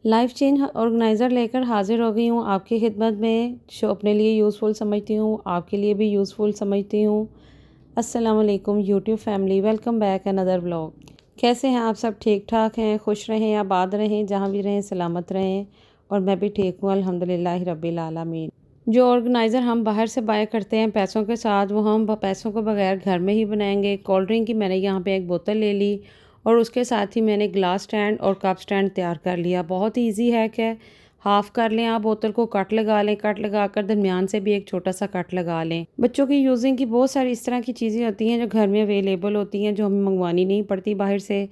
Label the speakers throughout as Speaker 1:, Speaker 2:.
Speaker 1: Life change organiser लेकर हाज़िर हो गई हूँ आपकी खिदमत में, जो अपने लिए यूज़फुल समझती हूँ, आपके लिए भी यूज़फुल समझती हूँ। अस्सलाम वालेकुम YouTube family, welcome back another vlog. कैसे हैं आप सब? ठीक ठाक हैं? खुश रहें, आबाद रहें, जहाँ भी रहें सलामत रहें। और मैं भी ठीक हूँ अल्हम्दुलिल्लाह रब्बिल आलमीन। जो ऑर्गेनाइज़र हम बाहर से बाय करते हैं पैसों के साथ, वो हम पैसों के बगैर घर में ही बनाएंगे। कोल्ड ड्रिंक की मैंने यहाँ पे एक बोतल ले ली और उसके साथ ही मैंने ग्लास स्टैंड और कप स्टैंड तैयार कर लिया। बहुत ही ईजी है कि हाफ़ कर लें आप बोतल को, कट लगा लें, कट लगा कर दरमियान से भी एक छोटा सा कट लगा लें। बच्चों की यूजिंग की बहुत सारी इस तरह की चीज़ें होती हैं जो घर में अवेलेबल होती हैं, जो हमें मंगवानी नहीं पड़ती बाहर से।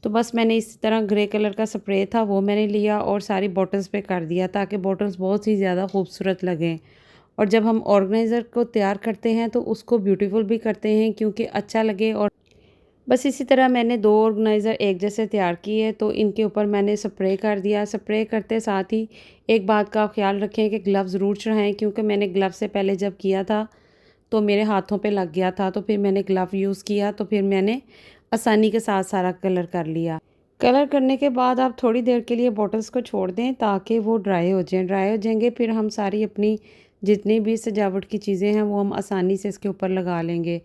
Speaker 1: तो बस मैंने इस तरह ग्रे कलर का स्प्रे था वो मैंने लिया और सारी बॉटल्स पे कर दिया ताकि बॉटल्स बहुत ही ज़्यादा खूबसूरत लगें। और जब हम ऑर्गेनाइज़र को तैयार करते हैं तो उसको ब्यूटीफुल भी करते हैं क्योंकि अच्छा लगे। और बस इसी तरह मैंने 2 ऑर्गेनाइज़र एक जैसे तैयार किए, तो इनके ऊपर मैंने स्प्रे कर दिया। स्प्रे करते साथ ही एक बात का ख्याल रखें कि ग्लव्स ज़रूर चढ़ाएँ, क्योंकि मैंने ग्लव से पहले जब किया था तो मेरे हाथों पे लग गया था, तो फिर मैंने ग्लव यूज़ किया, तो फिर मैंने आसानी के साथ सारा कलर कर लिया। कलर करने के बाद आप थोड़ी देर के लिए बॉटल्स को छोड़ दें ताकि वो ड्राई हो जाएँ। ड्राई हो जाएंगे फिर हम सारी अपनी जितनी भी सजावट की चीज़ें हैं वो हम आसानी से इसके ऊपर लगा लेंगे।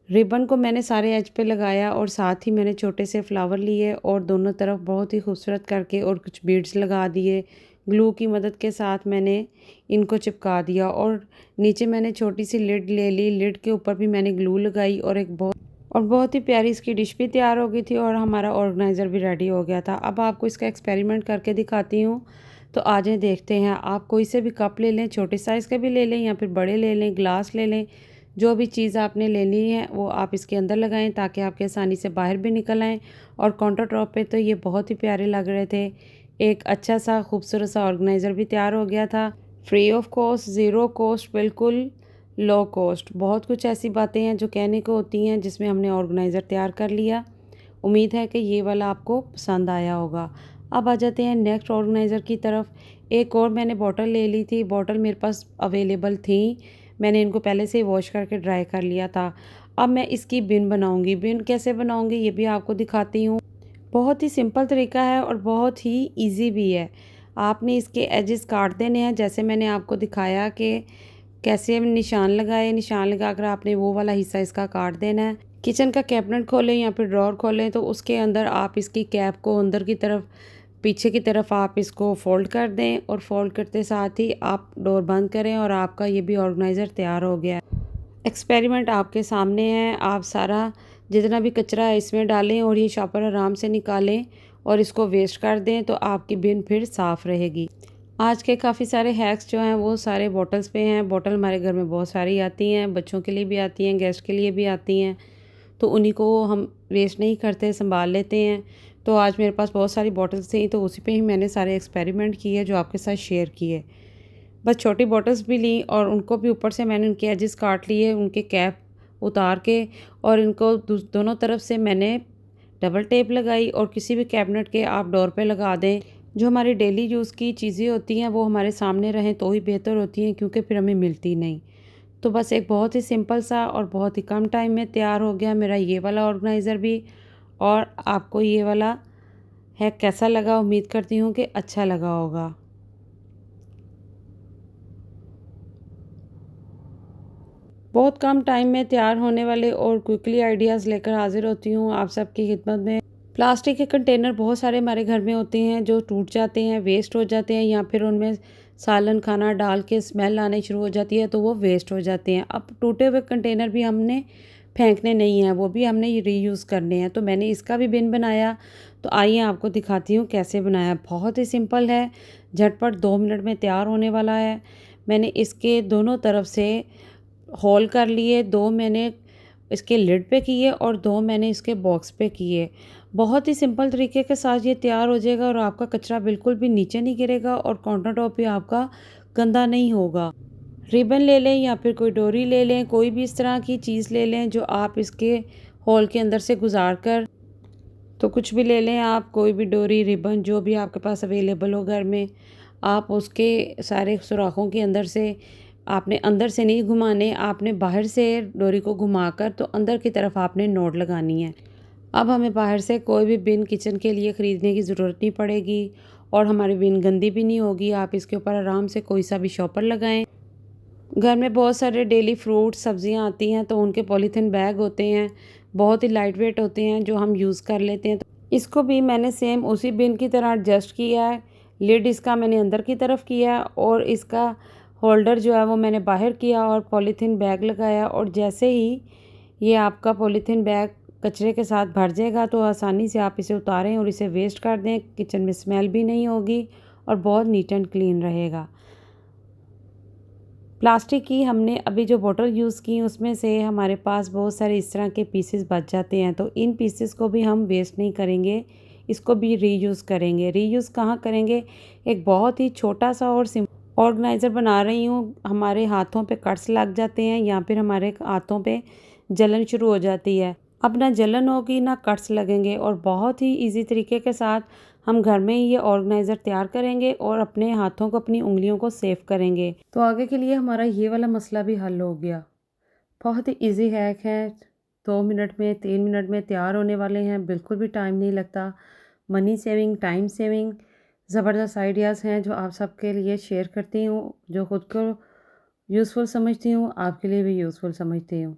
Speaker 1: रिबन को मैंने सारे एज पे लगाया और साथ ही मैंने छोटे से फ्लावर लिए और दोनों तरफ बहुत ही खूबसूरत करके और कुछ बीड्स लगा दिए। ग्लू की मदद के साथ मैंने इनको चिपका दिया और नीचे मैंने छोटी सी लिड ले ली। लिड के ऊपर भी मैंने ग्लू लगाई और बहुत ही प्यारी इसकी डिश भी तैयार हो गई थी और हमारा ऑर्गेनाइज़र भी रेडी हो गया था। अब आपको इसका एक्सपेरिमेंट करके दिखाती हूँ, तो आ जाएँ देखते हैं। आप कोई से भी कप ले लें, छोटे साइज़ के भी ले लें या फिर बड़े ले लें, ग्लास ले लें। जो भी चीज़ आपने लेनी है वो आप इसके अंदर लगाएं ताकि आपके आसानी से बाहर भी निकल आएँ। और काउंटर टॉप पे तो ये बहुत ही प्यारे लग रहे थे। एक अच्छा सा खूबसूरत सा ऑर्गेनाइज़र भी तैयार हो गया था, free of cost, zero cost, बिल्कुल लो कॉस्ट। बहुत कुछ ऐसी बातें हैं जो कहने को होती हैं जिसमें हमने ऑर्गेनाइज़र तैयार कर लिया। उम्मीद है कि ये वाला आपको पसंद आया होगा। अब आ जाते हैं नेक्स्ट ऑर्गेनाइज़र की तरफ। एक और मैंने बॉटल ले ली थी, बॉटल मेरे पास अवेलेबल थी। मैंने इनको पहले से ही वॉश करके ड्राई कर लिया था। अब मैं इसकी बिन बनाऊंगी। बिन कैसे बनाऊंगी ये भी आपको दिखाती हूँ। बहुत ही सिंपल तरीका है और बहुत ही इजी भी है। आपने इसके एजेस काट देने हैं जैसे मैंने आपको दिखाया कि कैसे निशान लगाए। निशान लगाकर आपने वो वाला हिस्सा इसका काट देना है। किचन का कैबिनेट खोलें या फिर ड्रॉर खोलें तो उसके अंदर आप इसकी कैप को अंदर की तरफ, पीछे की तरफ आप इसको फोल्ड कर दें और फोल्ड करते साथ ही आप डोर बंद करें और आपका ये भी ऑर्गेनाइज़र तैयार हो गया। एक्सपेरिमेंट आपके सामने है। आप सारा जितना भी कचरा है इसमें डालें और ये शॉपर आराम से निकालें और इसको वेस्ट कर दें तो आपकी बिन फिर साफ़ रहेगी। आज के काफ़ी सारे हैक्स जो हैं वो सारे बॉटल्स पे हैं। बॉटल हमारे घर में बहुत सारी आती हैं, बच्चों के लिए भी आती हैं, गेस्ट के लिए भी आती हैं, तो उन्हीं को हम वेस्ट नहीं करते, संभाल लेते हैं। तो आज मेरे पास बहुत सारी बॉटल्स थी तो उसी पे ही मैंने सारे एक्सपेरिमेंट किए जो आपके साथ शेयर किए। बस छोटी बॉटल्स भी ली और उनको भी ऊपर से मैंने उनके एजेस काट लिए, उनके कैप उतार के, और इनको दोनों तरफ से मैंने डबल टेप लगाई। और किसी भी कैबिनेट के आप डोर पे लगा दें। जो हमारी डेली यूज़ की चीज़ें होती हैं वो हमारे सामने रहें तो ही बेहतर होती हैं, क्योंकि फिर हमें मिलती नहीं। तो बस एक बहुत ही सिंपल सा और बहुत ही कम टाइम में तैयार हो गया मेरा ये वाला ऑर्गेनाइज़र भी। और आपको ये वाला है कैसा लगा? उम्मीद करती हूँ कि अच्छा लगा होगा। बहुत कम टाइम में तैयार होने वाले और क्विकली आइडियाज़ लेकर हाजिर होती हूँ आप सबकी खिदमत में। प्लास्टिक के कंटेनर बहुत सारे हमारे घर में होते हैं जो टूट जाते हैं, वेस्ट हो जाते हैं, या फिर उनमें सालन खाना डाल के स्मेल आने शुरू हो जाती है तो वो वेस्ट हो जाते हैं। अब टूटे हुए कंटेनर भी हमने फेंकने नहीं हैं, वो भी हमने रीयूज़ करने हैं। तो मैंने इसका भी बिन बनाया। तो आइए आपको दिखाती हूँ कैसे बनाया। बहुत ही सिंपल है, झटपट 2 मिनट में तैयार होने वाला है। मैंने इसके दोनों तरफ से होल कर लिए, 2 मैंने इसके लिड पे किए और 2 मैंने इसके बॉक्स पे किए। बहुत ही सिंपल तरीके के साथ ये तैयार हो जाएगा और आपका कचरा बिल्कुल भी नीचे नहीं गिरेगा और काउंटर टॉप भी आपका गंदा नहीं होगा। रिबन ले लें या फिर कोई डोरी ले लें, कोई भी इस तरह की चीज़ ले लें जो आप इसके होल के अंदर से गुजार कर, तो कुछ भी ले लें आप, कोई भी डोरी, रिबन जो भी आपके पास अवेलेबल हो घर में। आप उसके सारे सुराखों के अंदर से, आपने अंदर से नहीं घुमाने, आपने बाहर से डोरी को घुमाकर तो अंदर की तरफ आपने नोट लगानी है। अब हमें बाहर से कोई भी बिन किचन के लिए ख़रीदने की ज़रूरत नहीं पड़ेगी और हमारी बिन गंदी भी नहीं होगी। आप इसके ऊपर आराम से कोई सा भी शॉपर लगाएं। घर में बहुत सारे डेली फ्रूट सब्जियां आती हैं तो उनके पॉलीथीन बैग होते हैं, बहुत ही लाइट वेट होते हैं, जो हम यूज़ कर लेते हैं। तो इसको भी मैंने सेम उसी बिन की तरह एडजस्ट किया है। लिड इसका मैंने अंदर की तरफ किया है और इसका होल्डर जो है वो मैंने बाहर किया और पॉलीथीन बैग लगाया। और जैसे ही ये आपका पॉलीथीन बैग कचरे के साथ भर जाएगा तो आसानी से आप इसे उतारें और इसे वेस्ट कर दें। किचन में स्मेल भी नहीं होगी और बहुत नीट एंड क्लीन रहेगा। प्लास्टिक की हमने अभी जो बोतल यूज़ की उसमें से हमारे पास बहुत सारे इस तरह के पीसेस बच जाते हैं, तो इन पीसेस को भी हम वेस्ट नहीं करेंगे, इसको भी रीयूज़ करेंगे। रीयूज़ कहाँ करेंगे? एक बहुत ही छोटा सा और ऑर्गेनाइज़र बना रही हूँ। हमारे हाथों पे कट्स लग जाते हैं या फिर हमारे हाथों पे जलन शुरू हो जाती है। अब ना जलन होगी ना कट्स लगेंगे और बहुत ही इजी तरीके के साथ हम घर में ही ये ऑर्गेनाइज़र तैयार करेंगे और अपने हाथों को, अपनी उंगलियों को सेफ करेंगे। तो आगे के लिए हमारा ये वाला मसला भी हल हो गया। बहुत ही इजी हैक है, 2 मिनट में 3 मिनट में तैयार होने वाले हैं, बिल्कुल भी टाइम नहीं लगता। मनी सेविंग, टाइम सेविंग, ज़बरदस्त आइडियाज़ हैं जो आप सबके लिए शेयर करती हूँ, जो ख़ुद को यूज़फुल समझती हूँ, आपके लिए भी यूज़फुल समझती हूँ।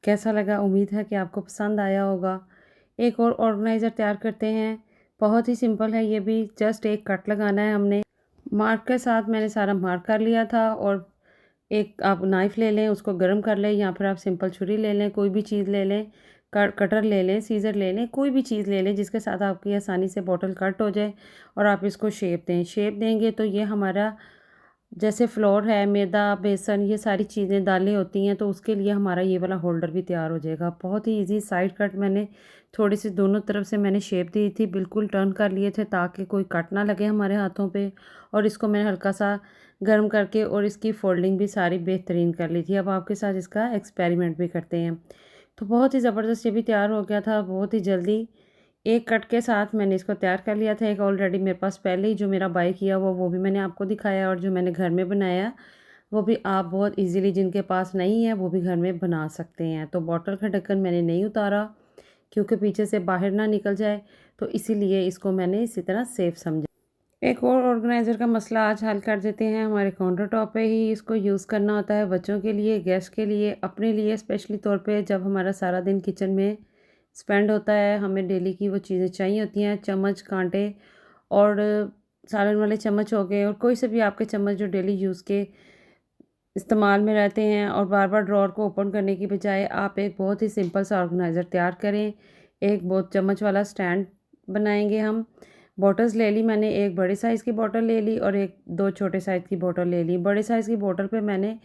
Speaker 1: कैसा लगा? उम्मीद है कि आपको पसंद आया होगा। एक और ऑर्गेनाइज़र तैयार करते हैं, बहुत ही सिंपल है ये भी। जस्ट एक कट लगाना है हमने। मार्क के साथ मैंने सारा मार्क कर लिया था और एक आप नाइफ़ ले लें, उसको गर्म कर लें या फिर आप सिंपल छुरी ले लें, कोई भी चीज़ ले लें, कटर ले लें, सीज़र ले लें, कोई भी चीज़ ले लें जिसके साथ आपकी आसानी से बॉटल कट हो जाए और आप इसको शेप दें। शेप देंगे तो ये हमारा जैसे फ्लोर है, मैदा, बेसन, ये सारी चीज़ें दालें होती हैं, तो उसके लिए हमारा ये वाला होल्डर भी तैयार हो जाएगा। बहुत ही इजी साइड कट मैंने थोड़ी सी दोनों तरफ से मैंने शेप दी थी, बिल्कुल टर्न कर लिए थे ताकि कोई कट ना लगे हमारे हाथों पे। और इसको मैंने हल्का सा गर्म करके और इसकी फोल्डिंग भी सारी बेहतरीन कर ली थी। अब आपके साथ इसका एक्सपेरिमेंट भी करते हैं। तो बहुत ही ज़बरदस्त ये भी तैयार हो गया था, बहुत ही जल्दी। एक कट के साथ मैंने इसको तैयार कर लिया था। एक ऑलरेडी मेरे पास पहले ही जो मेरा बाय किया वो भी मैंने आपको दिखाया और जो मैंने घर में बनाया वो भी आप बहुत इजीली, जिनके पास नहीं है वो भी घर में बना सकते हैं। तो बॉटल का ढक्कन मैंने नहीं उतारा क्योंकि पीछे से बाहर ना निकल जाए, तो इसीलिए इसको मैंने इसी तरह सेफ समझा। एक और ऑर्गेनाइज़र का मसला आज हल कर देते हैं। हमारे काउंटर टॉप पे ही इसको यूज़ करना होता है, बच्चों के लिए, गेस्ट के लिए, अपने लिए स्पेशली तौर पे जब हमारा सारा दिन किचन में स्पेंड होता है, हमें डेली की वो चीज़ें चाहिए होती हैं। चम्मच, कांटे और सालन वाले चम्मच हो गए और कोई से भी आपके चम्मच जो डेली यूज़ के इस्तेमाल में रहते हैं। और बार बार ड्रॉअर को ओपन करने की बजाय आप एक बहुत ही सिंपल सा ऑर्गेनाइज़र तैयार करें। एक बहुत चम्मच वाला स्टैंड बनाएंगे हम। बॉटल्स ले ली मैंने, एक बड़े साइज़ की बॉटल ले ली और एक 2 छोटे साइज़ की बॉटल ले ली। बड़े साइज़ की बॉटल पे मैंने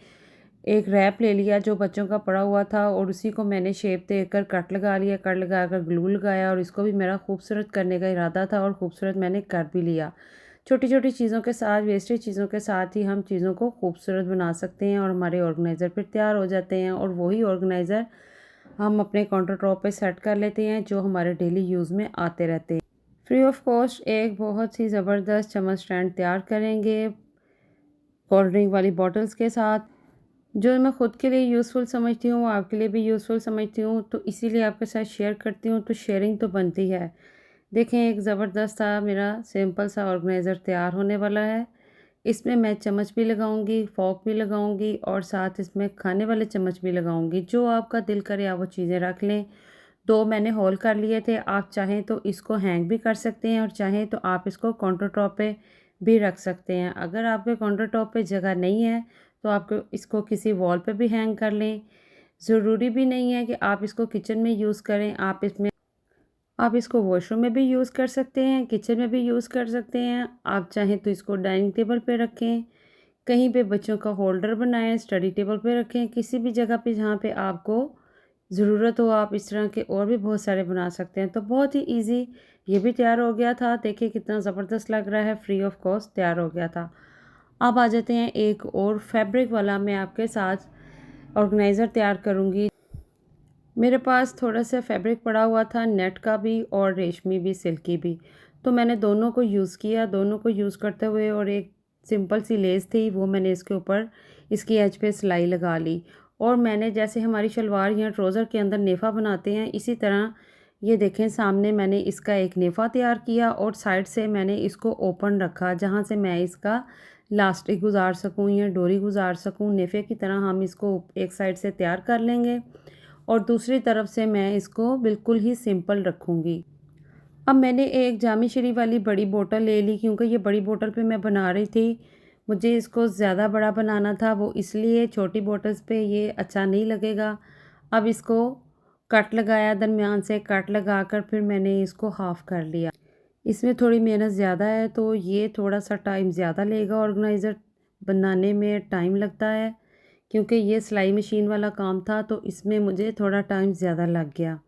Speaker 1: एक रैप ले लिया जो बच्चों का पड़ा हुआ था और उसी को मैंने शेप देकर कट लगा लिया, कट लगाकर ग्लू लगाया और इसको भी मेरा खूबसूरत करने का इरादा था और खूबसूरत मैंने कर भी लिया। छोटी छोटी चीज़ों के साथ, वेस्टेज चीज़ों के साथ ही हम चीज़ों को खूबसूरत बना सकते हैं और हमारे ऑर्गेनाइज़र फिर तैयार हो जाते हैं। और वही ऑर्गेनाइज़र हम अपने काउंटर टॉप पे सेट कर लेते हैं जो हमारे डेली यूज़ में आते रहते हैं। फ्री ऑफ कॉस्ट एक बहुत ही ज़बरदस्त चम्मच स्टैंड तैयार करेंगे कोल्ड ड्रिंक वाली बॉटल्स के साथ, जो मैं ख़ुद के लिए यूज़फुल समझती हूँ, आपके लिए भी यूज़फुल समझती हूँ, तो इसीलिए आपके साथ शेयर करती हूँ। तो शेयरिंग तो बनती है। देखें, एक ज़बरदस्त सा मेरा सिंपल सा ऑर्गेनाइज़र तैयार होने वाला है। इसमें मैं चम्मच भी लगाऊंगी, फ़ॉर्क भी लगाऊंगी और साथ इसमें खाने वाले चम्मच भी लगाऊंगी। जो आपका दिल करे आप वो चीज़ें रख लें। 2 मैंने होल कर लिए थे। आप चाहें तो इसको हैंग भी कर सकते हैं और चाहें तो आप इसको काउंटर टॉप पे भी रख सकते हैं। अगर आपके काउंटर टॉप पे जगह नहीं है तो आप इसको किसी वॉल पे भी हैंग कर लें। ज़रूरी भी नहीं है कि आप इसको किचन में यूज़ करें। आप इसको वॉशरूम में भी यूज़ कर सकते हैं, किचन में भी यूज़ कर सकते हैं। आप चाहें तो इसको डाइनिंग टेबल पे रखें, कहीं पे बच्चों का होल्डर बनाएं, स्टडी टेबल पे रखें, किसी भी जगह पे जहाँ पे आपको ज़रूरत हो आप इस तरह के और भी बहुत सारे बना सकते हैं। तो बहुत ही ईजी ये भी तैयार हो गया था। देखिए कितना ज़बरदस्त लग रहा है, फ्री ऑफ कॉस्ट तैयार हो गया था। अब आ जाते हैं एक और फैब्रिक वाला मैं आपके साथ ऑर्गेनाइज़र तैयार करूँगी। मेरे पास थोड़ा सा फैब्रिक पड़ा हुआ था, नेट का भी और रेशमी भी, सिल्की भी, तो मैंने दोनों को यूज़ किया। दोनों को यूज़ करते हुए और एक सिंपल सी लेस थी वो मैंने इसके ऊपर इसकी एज पे सिलाई लगा ली और मैंने जैसे हमारी शलवार या ट्राउज़र के अंदर नेफ़ा बनाते हैं, इसी तरह ये देखें सामने मैंने इसका एक नेफ़ा तैयार किया और साइड से मैंने इसको ओपन रखा, जहाँ से मैं इसका इलास्टिक गुज़ार सकूँ या डोरी गुज़ार सकूँ। नेफ़े की तरह हम इसको एक साइड से तैयार कर लेंगे और दूसरी तरफ से मैं इसको बिल्कुल ही सिंपल रखूँगी। अब मैंने एक जामी श्री वाली बड़ी बोतल ले ली, क्योंकि ये बड़ी बोतल पे मैं बना रही थी। मुझे इसको ज़्यादा बड़ा बनाना था, वो इसलिए छोटी बोतल्स पे ये अच्छा नहीं लगेगा। अब इसको कट लगाया, दरमियान से कट लगाकर फिर मैंने इसको हाफ़ कर लिया। इसमें थोड़ी मेहनत ज़्यादा है, तो ये थोड़ा-सा टाइम ज़्यादा लेगा। ऑर्गेनाइज़र बनाने में टाइम लगता है, क्योंकि ये सिलाई मशीन वाला काम था, तो इसमें मुझे थोड़ा टाइम ज़्यादा लग गया।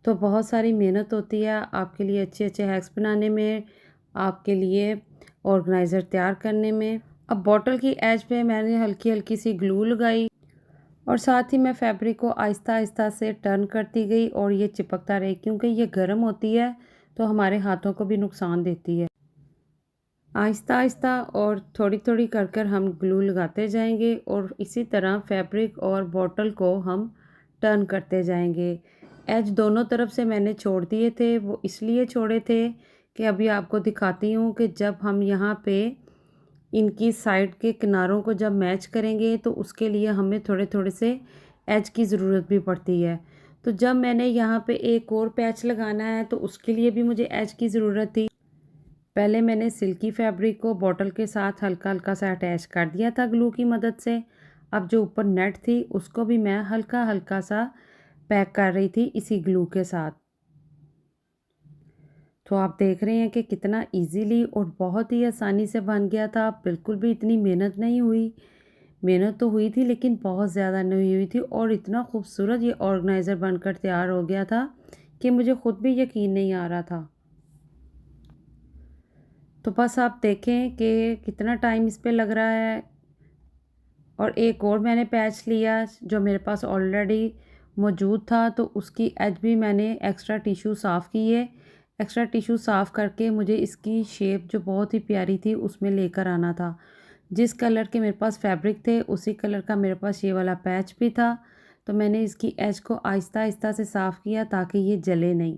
Speaker 1: तो बहुत सारी मेहनत होती है आपके लिए अच्छे-अच्छे हैक्स बनाने में, आपके लिए ऑर्गेनाइज़र तैयार करने में। अब बॉटल की एज पे मैंने हल्की-हल्की सी ग्लू लगाई और साथ ही मैं फैब्रिक को आहिस्ता-आहिस्ता से टर्न करती गई और ये चिपकता रहे, क्योंकि ये गर्म होती है तो हमारे हाथों को भी नुकसान देती है। आहिस्ता-आहिस्ता और थोड़ी-थोड़ी कर कर हम ग्लू लगाते जाएंगे और इसी तरह फैब्रिक और बॉटल को हम टर्न करते जाएंगे। एज दोनों तरफ से मैंने छोड़ दिए थे, वो इसलिए छोड़े थे कि अभी आपको दिखाती हूँ कि जब हम यहाँ पे इनकी साइड के किनारों को जब मैच करेंगे तो उसके लिए हमें थोड़े-थोड़े से एज की ज़रूरत भी पड़ती है। तो जब मैंने यहाँ पे एक और पैच लगाना है तो उसके लिए भी मुझे एज की ज़रूरत थी। पहले मैंने सिल्की फैब्रिक को बॉटल के साथ हल्का-हल्का सा अटैच कर दिया था ग्लू की मदद से। अब जो ऊपर नेट थी उसको भी मैं हल्का-हल्का सा पैक कर रही थी इसी ग्लू के साथ। तो आप देख रहे हैं कि कितना ईज़िली और बहुत ही आसानी से बन गया था। बिल्कुल भी इतनी मेहनत नहीं हुई। मेहनत तो हुई थी लेकिन बहुत ज़्यादा नहीं हुई थी और इतना खूबसूरत ये ऑर्गेनाइज़र बनकर तैयार हो गया था कि मुझे ख़ुद भी यकीन नहीं आ रहा था। तो बस आप देखें कि कितना टाइम इस पे लग रहा है। और एक और मैंने पैच लिया जो मेरे पास ऑलरेडी मौजूद था, तो उसकी एज भी मैंने एक्स्ट्रा टिश्यू साफ़ किए। एक्स्ट्रा टिश्यू साफ़ करके मुझे इसकी शेप जो बहुत ही प्यारी थी उसमें लेकर आना था। जिस कलर के मेरे पास फैब्रिक थे उसी कलर का मेरे पास ये वाला पैच भी था। तो मैंने इसकी एज को आहिस्ता-आहिस्ता से साफ़ किया ताकि ये जले नहीं।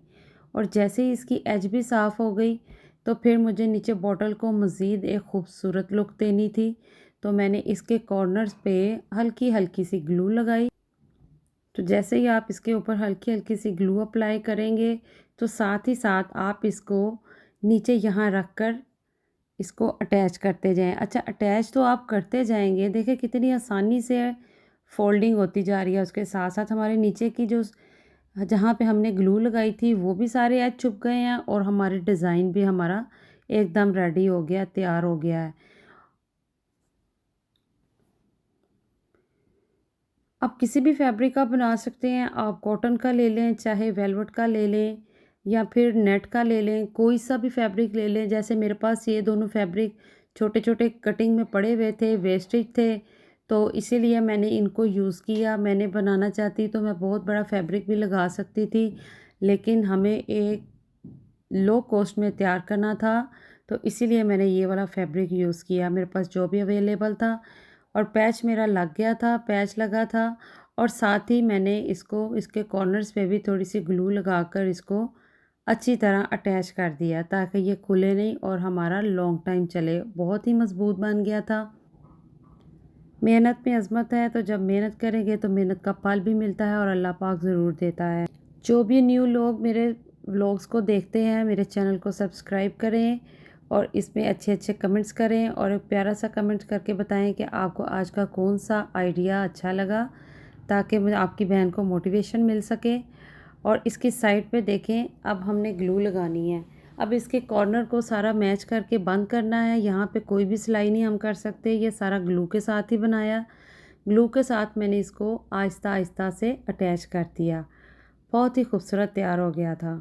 Speaker 1: और जैसे ही इसकी एज भी साफ़ हो गई तो फिर मुझे नीचे बॉटल को मज़ीद एक खूबसूरत लुक देनी थी। तो मैंने इसके कॉर्नर्स पे हल्की-हल्की सी ग्लू लगाई। तो जैसे ही आप इसके ऊपर हल्की-हल्की सी ग्लू अप्लाई करेंगे तो साथ ही साथ आप इसको नीचे यहाँ रख कर इसको अटैच करते जाएँ। अच्छा, अटैच तो आप करते जाएँगे, देखिए कितनी आसानी से फ़ोल्डिंग होती जा रही है। उसके साथ-साथ हमारे नीचे की जो जहाँ पे हमने ग्लू लगाई थी वो भी सारे एज छुप गए हैं और हमारे डिज़ाइन भी हमारा एकदम रेडी हो गया, तैयार हो गया है। आप किसी भी फैब्रिक का बना सकते हैं। आप कॉटन का ले लें, चाहे वेलवेट का ले लें या फिर नेट का ले लें, कोई सा भी फैब्रिक ले लें। जैसे मेरे पास ये दोनों फैब्रिक छोटे-छोटे कटिंग में पड़े हुए थे, वेस्टेज थे, तो इसीलिए मैंने इनको यूज़ किया। मैंने बनाना चाहती तो मैं बहुत बड़ा फैब्रिक भी लगा सकती थी, लेकिन हमें एक लो कॉस्ट में तैयार करना था, तो इसीलिए मैंने ये वाला फैब्रिक यूज़ किया। मेरे पास जो भी अवेलेबल था और पैच मेरा लग गया था, पैच लगा था और साथ ही मैंने इसको इसके कॉर्नर्स पे भी थोड़ी-सी ग्लू लगाकर इसको अच्छी तरह अटैच कर दिया ताकि ये खुले नहीं और हमारा लॉन्ग टाइम चले। बहुत ही मज़बूत बन गया था। मेहनत में अज़मत है, तो जब मेहनत करेंगे तो मेहनत का फल भी मिलता है और अल्लाह पाक ज़रूर देता है। जो भी न्यू लोग मेरे व्लॉग्स को देखते हैं, मेरे चैनल को सब्सक्राइब करें और इसमें अच्छे-अच्छे कमेंट्स करें और एक प्यारा सा कमेंट करके बताएं कि आपको आज का कौन सा आइडिया अच्छा लगा, ताकि मुझे आपकी बहन को मोटिवेशन मिल सके। और इसकी साइड पे देखें, अब हमने ग्लू लगानी है। अब इसके कॉर्नर को सारा मैच करके बंद करना है। यहाँ पे कोई भी सिलाई नहीं हम कर सकते, ये सारा ग्लू के साथ ही बनाया। ग्लू के साथ मैंने इसको आहिस्ता-आहिस्ता से अटैच कर दिया। बहुत ही खूबसूरत तैयार हो गया था।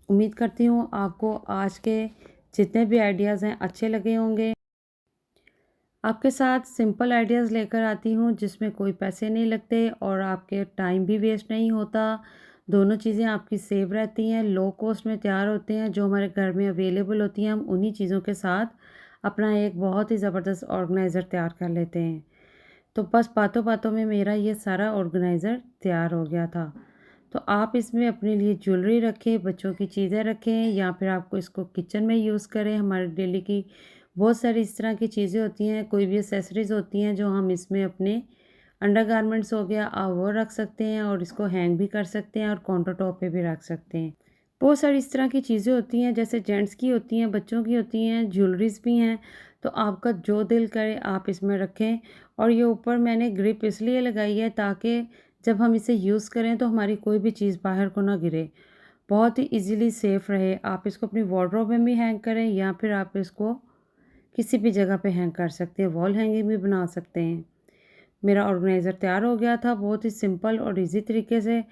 Speaker 1: उम्मीद करती हूँ आपको आज के जितने भी आइडियाज़ हैं अच्छे लगे होंगे। आपके साथ सिंपल आइडियाज़ लेकर आती हूँ जिसमें कोई पैसे नहीं लगते और आपके टाइम भी वेस्ट नहीं होता। दोनों चीज़ें आपकी सेव रहती हैं, लो कॉस्ट में तैयार होते हैं। जो हमारे घर में अवेलेबल होती हैं हम उन्हीं चीज़ों के साथ अपना एक बहुत ही ज़बरदस्त ऑर्गेनाइज़र तैयार कर लेते हैं। तो बस बातों बातों में मेरा ये सारा ऑर्गेनाइज़र तैयार हो गया था। तो आप इसमें अपने लिए ज्वेलरी रखें, बच्चों की चीज़ें रखें या फिर आपको इसको किचन में यूज़ करें। हमारे डेली की बहुत सारी इस तरह की चीज़ें होती हैं, कोई भी एक्सेसरीज़ होती हैं जो हम इसमें अपने अंडरगारमेंट्स हो गया, आप वो रख सकते हैं और इसको हैंग भी कर सकते हैं और काउंटर टॉप पे भी रख सकते हैं। बहुत सारी इस तरह की चीज़ें होती हैं, जैसे जेंट्स की होती हैं, बच्चों की होती हैं, ज्वेलरीज़ भी हैं। तो आपका जो दिल करे आप इसमें रखें। और ये ऊपर मैंने ग्रिप इसलिए लगाई है ताकि जब हम इसे यूज़ करें तो हमारी कोई भी चीज़ बाहर को ना गिरे, बहुत ही ईज़िली सेफ़ रहे। आप इसको अपनी वार्डरोब में भी हैंग करें या फिर आप इसको किसी भी जगह पे हैंग कर सकते हैं, वॉल हैंगिंग भी बना सकते हैं। मेरा ऑर्गेनाइज़र तैयार हो गया था बहुत ही सिंपल और ईज़ी तरीके से।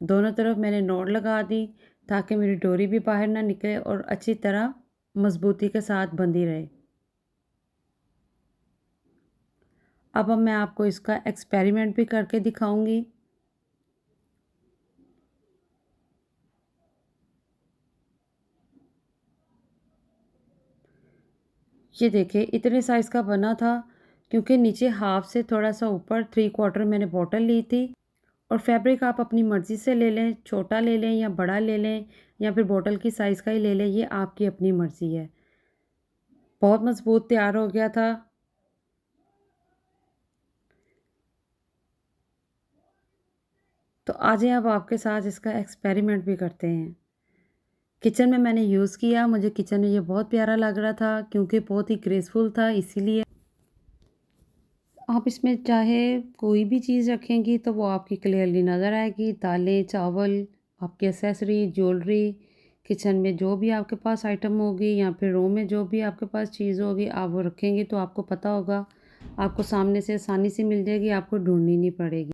Speaker 1: दोनों तरफ मैंने नॉट लगा दी ताकि मेरी डोरी भी बाहर ना निकले और अच्छी तरह मज़बूती के साथ बंधी रहे। अब मैं आपको इसका एक्सपेरिमेंट भी करके दिखाऊंगी। ये देखिए इतने साइज़ का बना था, क्योंकि नीचे हाफ से थोड़ा सा ऊपर 3/4 मैंने बॉटल ली थी। और फैब्रिक आप अपनी मर्ज़ी से ले लें, छोटा ले लें या बड़ा ले लें या फिर बॉटल की साइज़ का ही ले लें, ये आपकी अपनी मर्ज़ी है। बहुत मज़बूत तैयार हो गया था। तो आ जाएँ अब आपके साथ इसका एक्सपेरिमेंट भी करते हैं। किचन में मैंने यूज़ किया, मुझे किचन में ये बहुत प्यारा लग रहा था क्योंकि बहुत ही ग्रेसफुल था, इसीलिए। आप इसमें चाहे कोई भी चीज़ रखेंगी तो वो आपकी क्लियरली नज़र आएगी। दालें, चावल, आपकी एक्सेसरी, ज्वेलरी, किचन में जो भी आपके पास आइटम होगी या फिर रूम में जो भी आपके पास चीज़ होगी, आप वो रखेंगे तो आपको पता होगा, आपको सामने से आसानी से मिल जाएगी, आपको ढूँढनी नहीं पड़ेगी।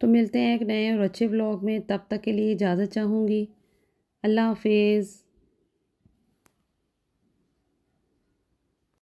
Speaker 1: तो मिलते हैं एक नए और अच्छे व्लॉग में, तब तक के लिए इजाज़त चाहूँगी। अल्लाह हाफ़िज़।